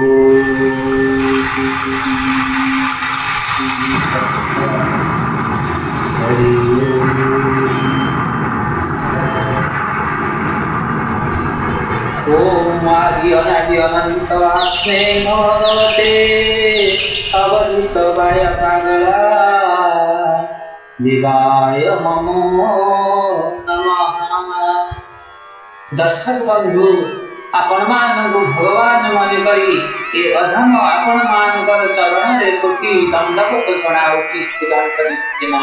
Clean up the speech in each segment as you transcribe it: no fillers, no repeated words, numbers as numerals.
ओम आदि अनादि अनंत आत्मे भगवते अवधूतवाय पागला देवाय नमो नमः। दर्शक बंधु आपण मानकु भगवान मन करी ए अधम आपण मानकर चरण रे कोटि दंडवत जणाउछि स्वीकार करिना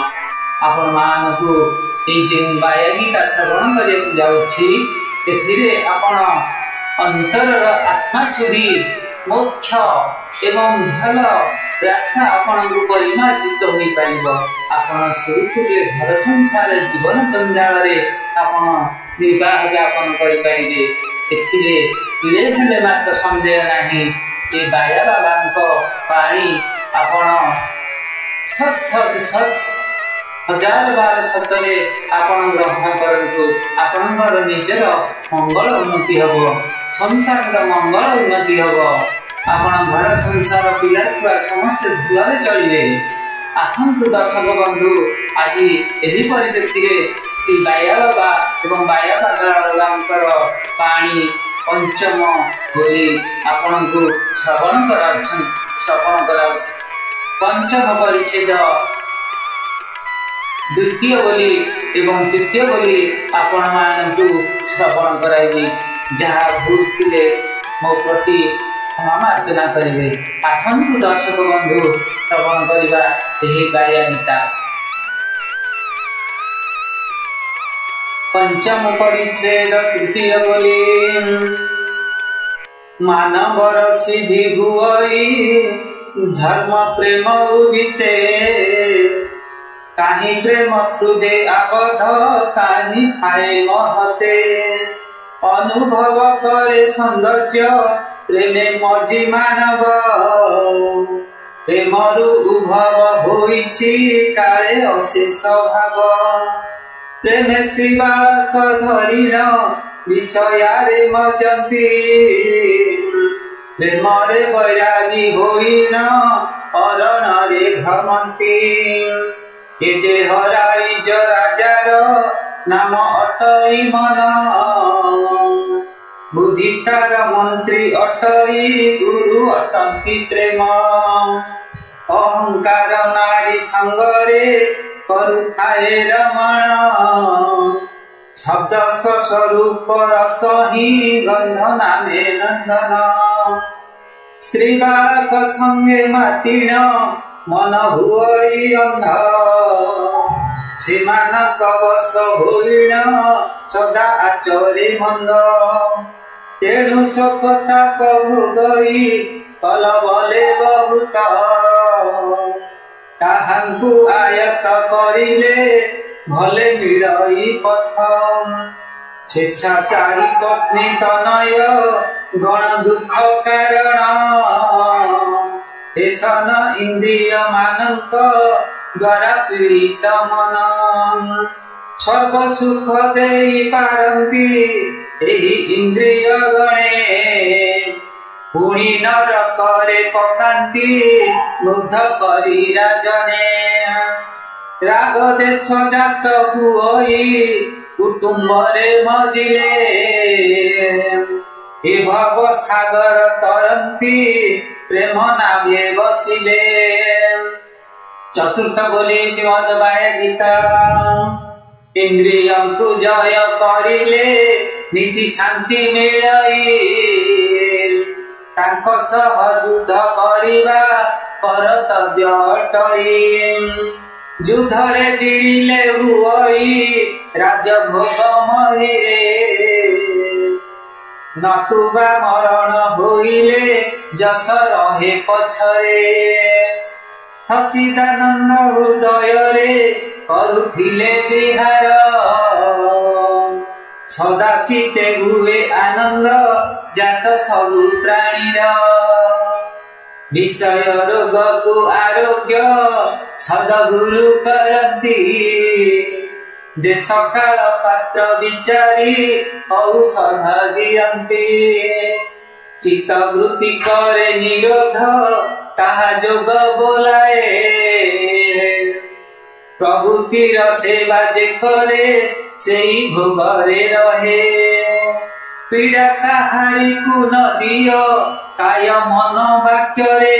आपण मानकु ए जे बाया गीता श्रवण करे जाउछि एथिरे आपण अंतर आत्मा सुधी मोक्ष एवं भल रास्ता आपण परिमार्जित होई पारिबो। आपण सुखरे घर संसार जीवन जंजाल रे आपण निर्वाह यापन करि पारिबे। एथिरे पिले हेले मात्र संदेह नाही ए बाया बाबांको पानी आपण सत सत सत हजार बार सतरे आपण ग्रहण करंतु आपणकर निजर मंगल उन्नति हबो संसार मंगल उन्नति हबो। आपण घर संसार पिला छुआ समस्त भुलरे चलिबे। आसंतु दर्शक बंधु आज एही परिप्रेक्षी रे श्री बाया बाबा एवं बाया बाबांकर पानी पंचम बोली आपनकु श्रवण कराउछ। पंचम परिच्छेद द्वितीय बोली एवं तृतीय बोली आपण मानकु श्रवण कराइबी। जहाँ भूल थिले मो प्रति क्षमार्चना करिवे। आसंतु दर्शक बंधु श्रवण करिबा एही बाया गीता। पंचम परिच्छेद तृतीय बोली मानवर सिद्धि गुई धर्म प्रेम उदिते काहि प्रेम हृदय आबद्ध काहि थाए महते अनुभव करे सौंदर्य प्रेमे मझी मानव प्रेमरु उभव होइछि काले अशेष भाव प्रेमे स्त्री बालक धरिण विषयारे मजंती प्रेमरे बैरागी होइन अरणरे भ्रमंती ए देह राइज राजार नाम अटई मन बुद्धि तार मंत्री अटई गुरु अटंती प्रेम अहंकार नारी संगरे करुथाए रमण शब्द स्वरूप रस ही गंध नामे नंदन स्त्री बालक संगे मातीण मन हुई अंध सेमानक बस होइन सदा आचरे मंद तेणु शोकता प्रभु गई कल बले बहुत ताहांकु आयत करिले भले मिलई पथ स्वेच्छाचारी पत्नी तनय गण दुख कारण एसन इंद्रिय मानक द्वारा पीड़ित मन स्वर्ग सुख देई पारंती एही इंद्रिय गणे पुणी नरकरे पकांती मुग्ध करी राजने राग देश जात हुई कुटुंब रे मजिले हे भव सागर तरंती प्रेम नावे बसिले। चतुर्थ बोली श्रीमद् बाया गीता इंद्रियंकु जय करिले नीति शांति मिलई तांको सह युद्ध करिबा कर्तव्य अटई युद्धरे जिड़िले हुई राजभोग महिरे नतुबा मरण होइले जस रहे पछरे सच्चिदानंद हृदय रे करुथिले विहार सदा चिते हुए आनंद जात सबु प्राणीर विषय रोग को आरोग्य सदगुरु करती देश काल पात्र विचारी औषध दियंती चित्त वृत्ति करे निरोध ताहा जोग बोलाए प्रभुतिर सेवा जे करे सेई भोगरे रहे पीड़ा काहारी को न दियो काय मन वाक्य रे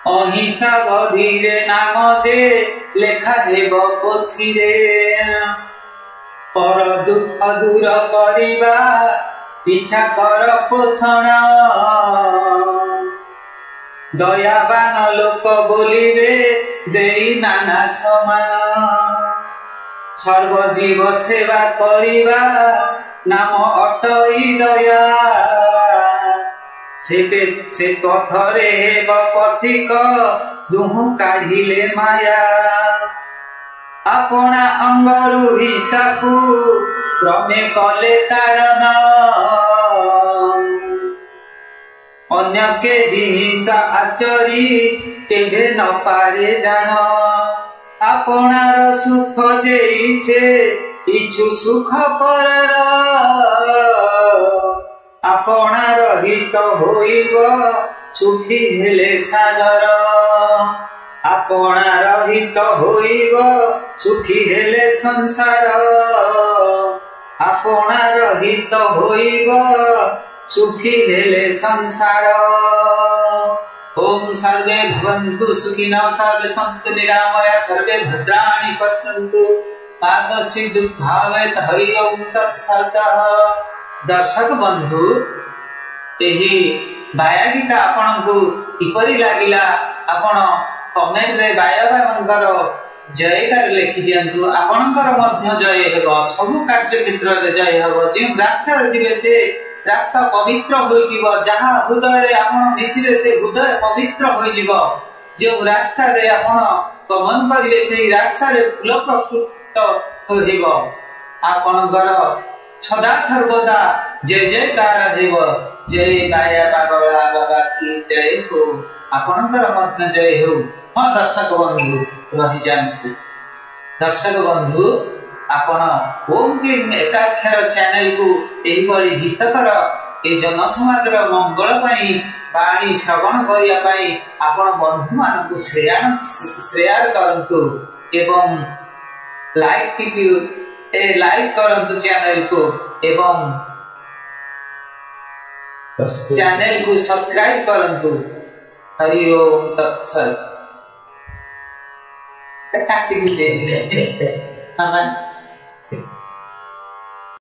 अहिंसा बधिरे नाम जे लेखा हेब पोथी रे पर दुख दूर करिबा इच्छा कर पोषण दयावान लोक बोलिबे देई नाना समान सर्वजीव सेवा करिबा नाम अटई दया से पथरे हेब पथिक दुहु काढ़िले माया अपना अंगरु हिसाबु क्रमे कले ताड़न अन्य के हिंसा आचरी केभे न पारे जान आपनार सुख जे इछे इछु सुख परर आपनार हित होइब सुखी हेले सागर आपनार हित होइब सुखी हेले संसार आपनार हित होइब सुखी हेले संसार ओम सर्वे भवन्तु सुखिनः सर्वे सन्तु निरामया सर्वे भद्राणि पश्यन्तु मा कश्चित् दुःखभावेत् हरि ओम तत्सत्। दर्शक बंधु एही बाया गीता आपनकु किपरि लागिला आपण कमेंट रे बाया बाबांकर जयकार लिखि दियंतु आपनकर मध्य जय हेबो सब कार्य क्षेत्र रे जय हेबो जे रास्ता रे जिवे से रास्ता पवित्र होई दिबो जहा हृदय रे आपण मिसिले से हृदय पवित्र होई जिवो जे रास्ता रे आपण गमन करिवे से रास्ता रे फूल प्रसुत होइबो आपनकर सदा सर्वदा जय जयकार हेबो जय बाया बाबा की जय हो आपनकर मध्य जय हो। हाँ दर्शक बंधु रही जानतु दर्शक बंधु आपण ओम क्लीन एकाक्षर चैनल को एही बड़ी हितकर ए जन समाज रो मंगल पई बाणी श्रवण करिया पई आपण बंधु मान को शेयर करंतु एवं लाइक करंतु चैनल को एवं चैनल को सब्सक्राइब करंतु। हरि ओम तत्सत्। काटी दे